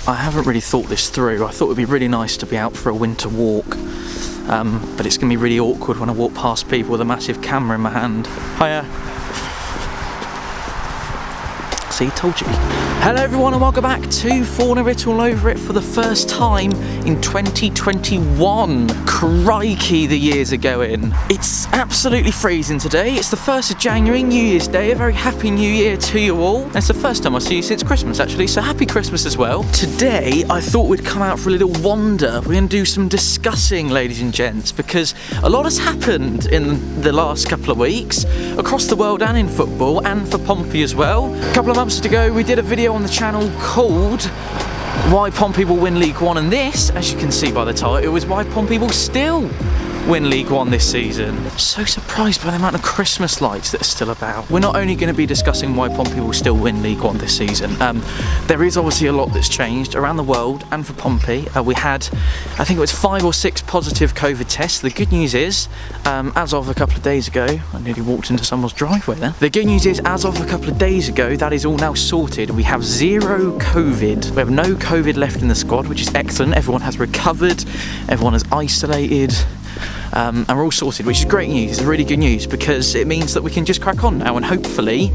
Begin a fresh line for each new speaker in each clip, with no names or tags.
I haven't really thought this through. I thought it would be really nice to be out for a winter walk, but it's going to be really awkward when I walk past people with a massive camera in my hand. Hiya. See, told you. Hello everyone and welcome back to Fournilwrittenalloverit for the first time in 2021. Crikey, the years are going. It's absolutely freezing today. It's the 1st of January, New Year's Day. A very happy New Year to you all. And it's the first time I see you since Christmas actually, so happy Christmas as well. Today I thought we'd come out for a little wander. We're going to do some discussing, ladies and gents, because a lot has happened in the last couple of weeks across the world and in football and for Pompey as well. A couple of months ago we did a video on the channel called Why Pompey Will Win League One, and this, as you can see by the title, is why Pompey will still win League One this season. So surprised by the amount of Christmas lights that are still about. We're not only going to be discussing why Pompey will still win League One this season. There is obviously a lot that's changed around the world and for Pompey. We had, I think it was 5 or 6 positive COVID tests. The good news is, as of a couple of days ago, I nearly walked into someone's driveway then. The good news is, as of a couple of days ago, that is all now sorted. We have 0 COVID. We have no COVID left in the squad, which is excellent. Everyone has recovered. Everyone is isolated. And we're all sorted, which is great news. It's really good news because it means that we can just crack on now, and hopefully,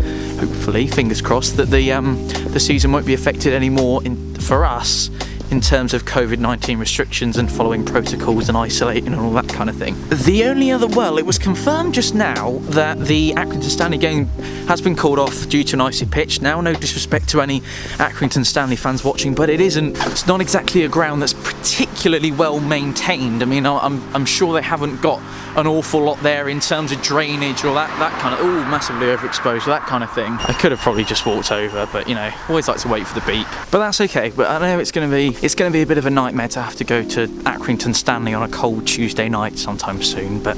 fingers crossed, that the season won't be affected anymore for us in terms of COVID-19 restrictions and following protocols and isolating and all that kind of thing. The only other, well, it was confirmed just now that the Accrington Stanley game has been called off due to an icy pitch. Now, no disrespect to any Accrington Stanley fans watching, but it's not exactly a ground that's particularly well maintained. I mean, I'm sure they haven't got an awful lot there in terms of drainage or that kind of, oh, massively overexposed, that kind of thing. I could have probably just walked over, but you know, always like to wait for the beep. But that's okay. But I know it's going to be a bit of a nightmare to have to go to Accrington Stanley on a cold Tuesday night sometime soon, but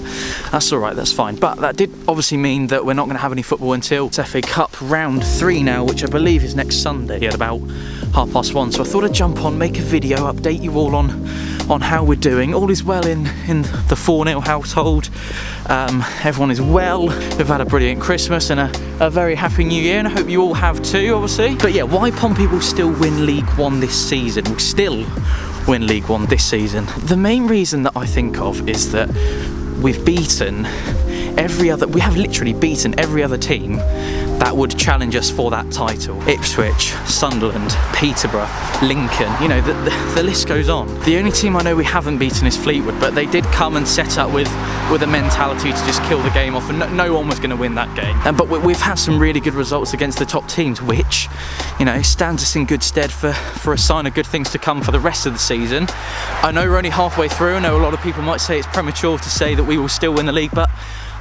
that's all right, that's fine. But that did obviously mean that we're not going to have any football until FA Cup round 3 now, which I believe is next Sunday at about 1:30. So I thought I'd jump on, make a video, update you all on how we're doing. All is well in the 4-0 household. Everyone is well. We've had a brilliant Christmas and a very happy New Year, and I hope you all have too, obviously. But yeah, why Pompey will still win League One this season. We'll still win League One this season. The main reason that I think of is that we have literally beaten every other team that would challenge us for that title. Ipswich, Sunderland, Peterborough, Lincoln, you know, the list goes on. The only team I know we haven't beaten is Fleetwood, but they did come and set up with a mentality to just kill the game off, and no one was going to win that game. But we've had some really good results against the top teams, which, you know, stands us in good stead for a sign of good things to come for the rest of the season. I know we're only halfway through. I know a lot of people might say it's premature to say that we will still win the league, but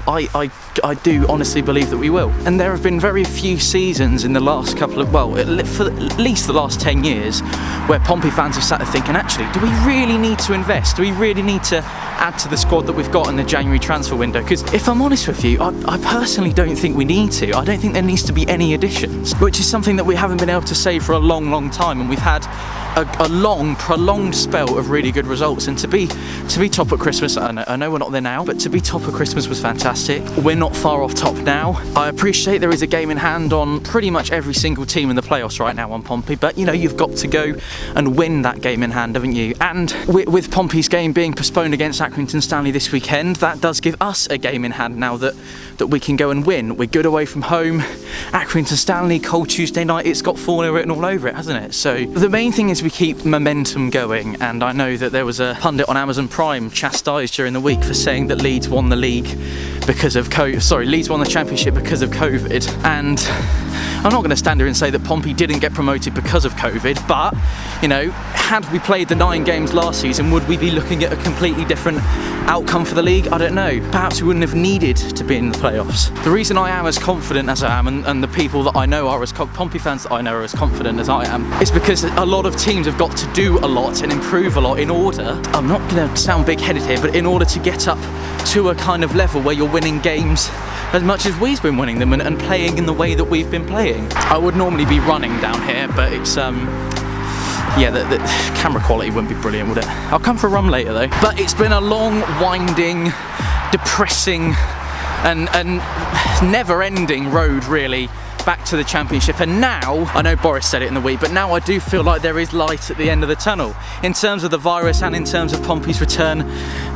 I do honestly believe that we will. And there have been very few seasons in the last couple of, well, for at least the last 10 years, where Pompey fans have sat there thinking, actually, do we really need to invest? Do we really need to add to the squad that we've got in the January transfer window? Because if I'm honest with you, I personally don't think we need to. I don't think there needs to be any additions, which is something that we haven't been able to say for a long time, and we've had a long, prolonged spell of really good results. And to be top at Christmas, I know we're not there now, but to be top at Christmas was fantastic. We're not far off top now. I appreciate there is a game in hand on pretty much every single team in the playoffs right now on Pompey, but you know, you've got to go and win that game in hand, haven't you? And with Pompey's game being postponed against Accrington Stanley this weekend, that does give us a game in hand now that we can go and win. We're good away from home. Accrington Stanley, cold Tuesday night, it's got Fournilwrittenalloverit written all over it, hasn't it? So the main thing is we keep momentum going, and I know that there was a pundit on Amazon Prime chastised during the week for saying that Leeds won the league because of Leeds won the championship because of COVID, and I'm not going to stand here and say that Pompey didn't get promoted because of COVID, but you know, had we played the 9 games last season, would we be looking at a completely different outcome for the league? I don't know. Perhaps we wouldn't have needed to be in the playoffs. The reason I am as confident as I am, and the people that I know are as Pompey fans that I know are as confident as I am, is because a lot of teams have got to do a lot and improve a lot in order, I'm not going to sound big-headed here, but in order to get up to a kind of level where you're winning games as much as we've been winning them and playing in the way that we've been playing. I would normally be running down here, but it's yeah, the camera quality wouldn't be brilliant, would it? I'll come for a run later though. But it's been a long, winding, depressing and never-ending road really back to the Championship. And now, I know Boris said it in the week, but now I do feel like there is light at the end of the tunnel in terms of the virus and in terms of Pompey's return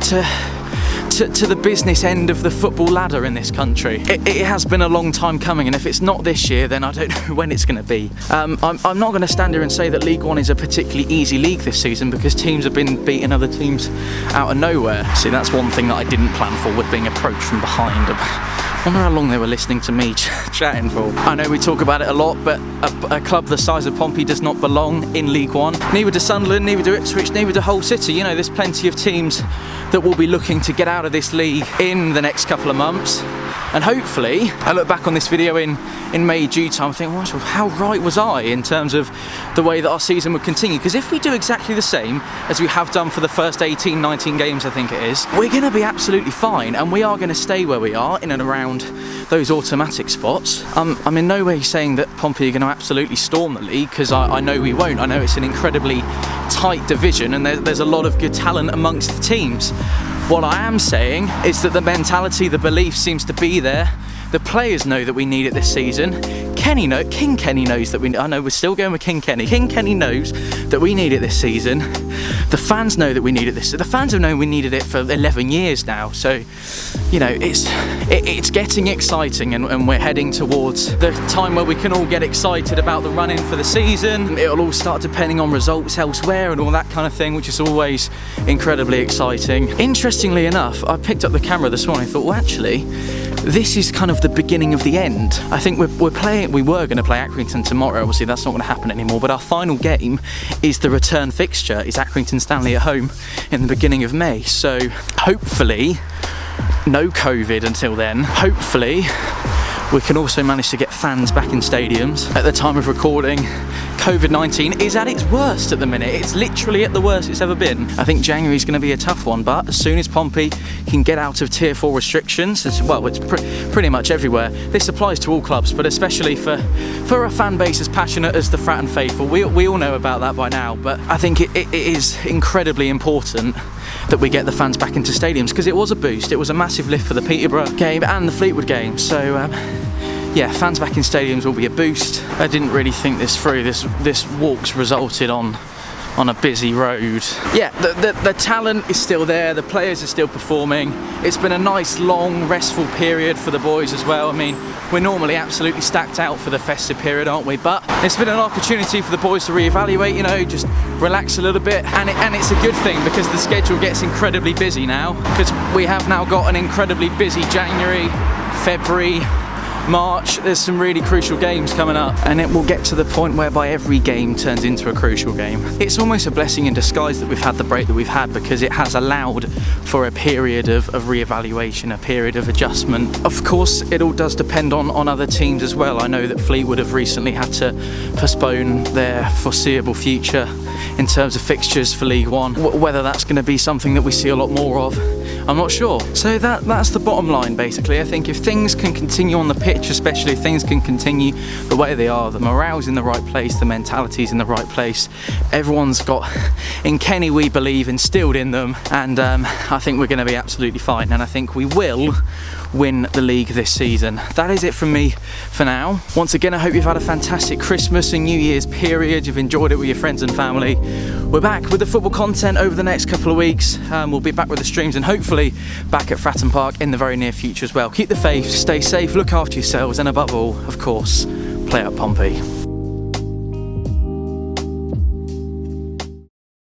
to the business end of the football ladder in this country. It has been a long time coming, and if it's not this year, then I don't know when it's going to be. I'm not going to stand here and say that League One is a particularly easy league this season, because teams have been beating other teams out of nowhere. See, that's one thing that I didn't plan for, with being approached from behind. I wonder how long they were listening to me chatting for. I know we talk about it a lot, but a club the size of Pompey does not belong in League One. Neither do Sunderland, neither do Ipswich, neither do Hull City. You know, there's plenty of teams that will be looking to get out of this league in the next couple of months. And hopefully, I look back on this video in May, June time, I think, well, how right was I in terms of the way that our season would continue? Because if we do exactly the same as we have done for the first 18, 19 games, I think it is, we're going to be absolutely fine, and we are going to stay where we are in and around those automatic spots. I'm in no way saying that Pompey are going to absolutely storm the league, because I know we won't. I know it's an incredibly tight division, and there's a lot of good talent amongst the teams. What I am saying is that the mentality, the belief seems to be there. The players know that we need it this season. King Kenny knows that I know we're still going with King Kenny. King Kenny knows that we need it this season. The fans know that we need it this season. The fans have known we needed it for 11 years now. So, you know, it's getting exciting, and we're heading towards the time where we can all get excited about the run-in for the season. It'll all start depending on results elsewhere and all that kind of thing, which is always incredibly exciting. Interestingly enough, I picked up the camera this morning and thought, well, actually, this is kind of the beginning of the end. I think we were going to play Accrington tomorrow. Obviously that's not going to happen anymore, but our final game is the return fixture, is Accrington Stanley at home in the beginning of May. So hopefully no COVID until then. Hopefully we can also manage to get fans back in stadiums. At the time of recording, COVID-19 is at its worst at the minute. It's literally at the worst it's ever been. I think January is going to be a tough one, but as soon as Pompey can get out of Tier 4 restrictions, as well, it's pretty much everywhere. This applies to all clubs, but especially for a fan base as passionate as the Fratton faithful. We all know about that by now, but I think it is incredibly important that we get the fans back into stadiums, because it was a boost. It was a massive lift for the Peterborough game and the Fleetwood game. So yeah, fans back in stadiums will be a boost. I didn't really think this through. This walk's resulted on a busy road. Yeah, the talent is still there, the players are still performing. It's been a nice, long, restful period for the boys as well. I mean, we're normally absolutely stacked out for the festive period, aren't we? But it's been an opportunity for the boys to reevaluate, you know, just relax a little bit. And it's a good thing, because the schedule gets incredibly busy now, because we have now got an incredibly busy January, February, March. There's some really crucial games coming up, and it will get to the point whereby every game turns into a crucial game. It's almost a blessing in disguise that we've had the break that we've had, because it has allowed for a period of re-evaluation, a period of adjustment. Of course, it all does depend on other teams as well. I know that Fleetwood have recently had to postpone their foreseeable future in terms of fixtures for League One. Whether that's going to be something that we see a lot more of, I'm not sure. So that's the bottom line, basically. I think if things can continue on the pitch, especially if things can continue the way they are, the morale's in the right place, the mentality's in the right place, everyone's got, in Kenny we believe, instilled in them, and I think we're going to be absolutely fine, and I think we will win the league this season. That is it from me for now. Once again, I hope you've had a fantastic Christmas and New Year's period. You've enjoyed it with your friends and family. We're back with the football content over the next couple of weeks. We'll be back with the streams, and hopefully back at Fratton Park in the very near future as well. Keep the faith, stay safe, look after yourselves, and above all, of course, play up Pompey.